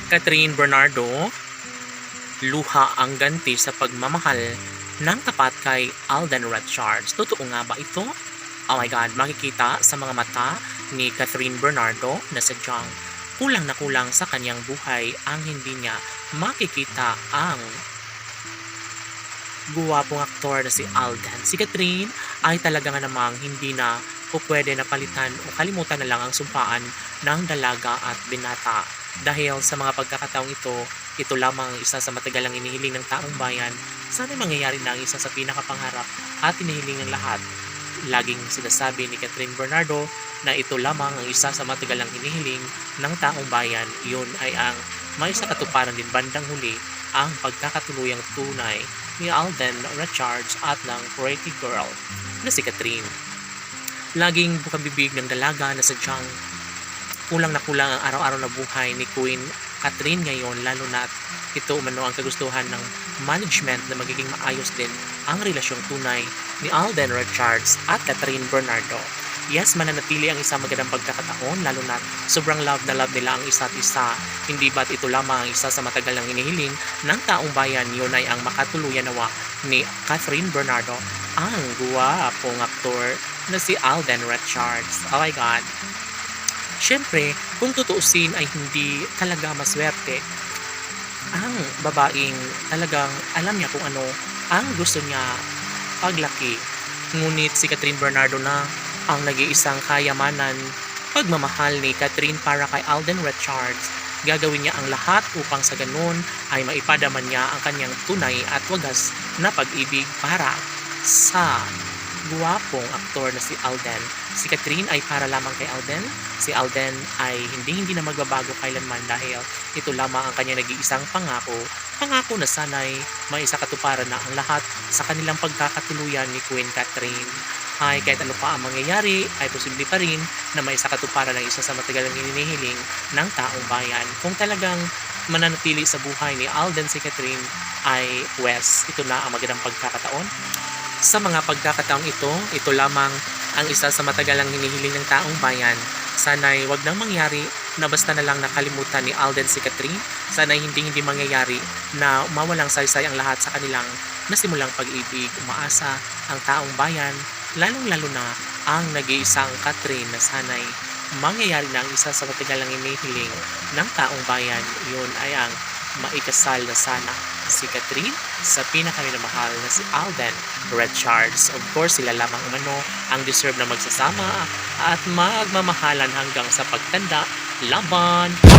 Catherine Bernardo, luha ang ganti sa pagmamahal ng tapat kay Alden Richards. Totoo nga ba ito? Oh my God, makikita sa mga mata ni Catherine Bernardo na sadyang kulang na kulang sa kanyang buhay ang hindi niya makikita ang guwapong aktor na si Alden. Si Catherine ay talaga nga namang hindi na o pwede na palitan o kalimutan na lang ang sumpaan ng dalaga at binata. Dahil sa mga pagkakataong ito lamang ang isa sa matagalang inihiling ng taong bayan. Sana mangyayari na ang isa sa pinakapangarap at inihiling ng lahat. Laging sinasabi ni Catherine Bernardo na ito lamang ang isa sa matagalang hinihiling ng taong bayan. Yun ay ang may sa katuparan din bandang huli ang pagkakatuluyang tunay ni Alden Richards at ng pretty girl na si Catherine. Laging bukang-bibig ng dalaga na sadyang kulang na kulang ang araw-araw na buhay ni Queen Catherine ngayon, lalo na ito umano ang kagustuhan ng management na magiging maayos din ang relasyong tunay ni Alden Richards at Catherine Bernardo. Yes, mananatili ang isang magandang pagkakataon, lalo na sobrang love na love nila ang isa't isa. Hindi ba't ito lamang ang isa sa matagal ng hinihiling ng taong bayan, yun ay ang makatuluyan nawa ni Catherine Bernardo, ang guwapong aktor na si Alden Richards. Oh my God. Siyempre, kung tutuusin ay hindi talaga maswerte ang babaeng talagang alam niya kung ano ang gusto niya paglaki. Ngunit si Catherine Bernardo na ang nag-iisang kayamanan, pagmamahal ni Catherine para kay Alden Richards. Gagawin niya ang lahat upang sa ganun ay maipadaman niya ang kanyang tunay at wagas na pag-ibig para sa guwapong aktor na si Alden. Si Catherine ay para lamang kay Alden. Si Alden ay hindi na magbabago kailanman dahil ito lamang ang kanyang nag-iisang pangako. Pangako na sana'y may isa katuparan na ang lahat sa kanilang pagkakatuluyan ni Queen Catherine. Ay kahit ano pa ang mangyayari, ay posible pa rin na may isa katuparan ng isa sa matagalang hinihiling ng taong bayan. Kung talagang mananatili sa buhay ni Alden si Catherine, ay ito na ang magandang pagkakataon. Sa mga pagkakataong ito lamang ang isa sa matagalang hinihiling ng taong bayan. Sana'y wag nang mangyari na basta na lang nakalimutan ni Alden si Catherine. Sana'y hindi mangyayari na mawalang saysay ang lahat sa kanilang nasimulang pag-ibig. Umaasa ang taong bayan, lalong-lalo na ang nag-iisang Catherine, na sana'y mangyayari na ang isa sa matagalang hinihiling ng taong bayan. Yun ay ang maikasal na sana si Catherine sa pinakaminamahal na si Alden Richards. Of course, sila lamang umano ang deserve na magsasama at magmamahalan hanggang sa pagtanda. Laban!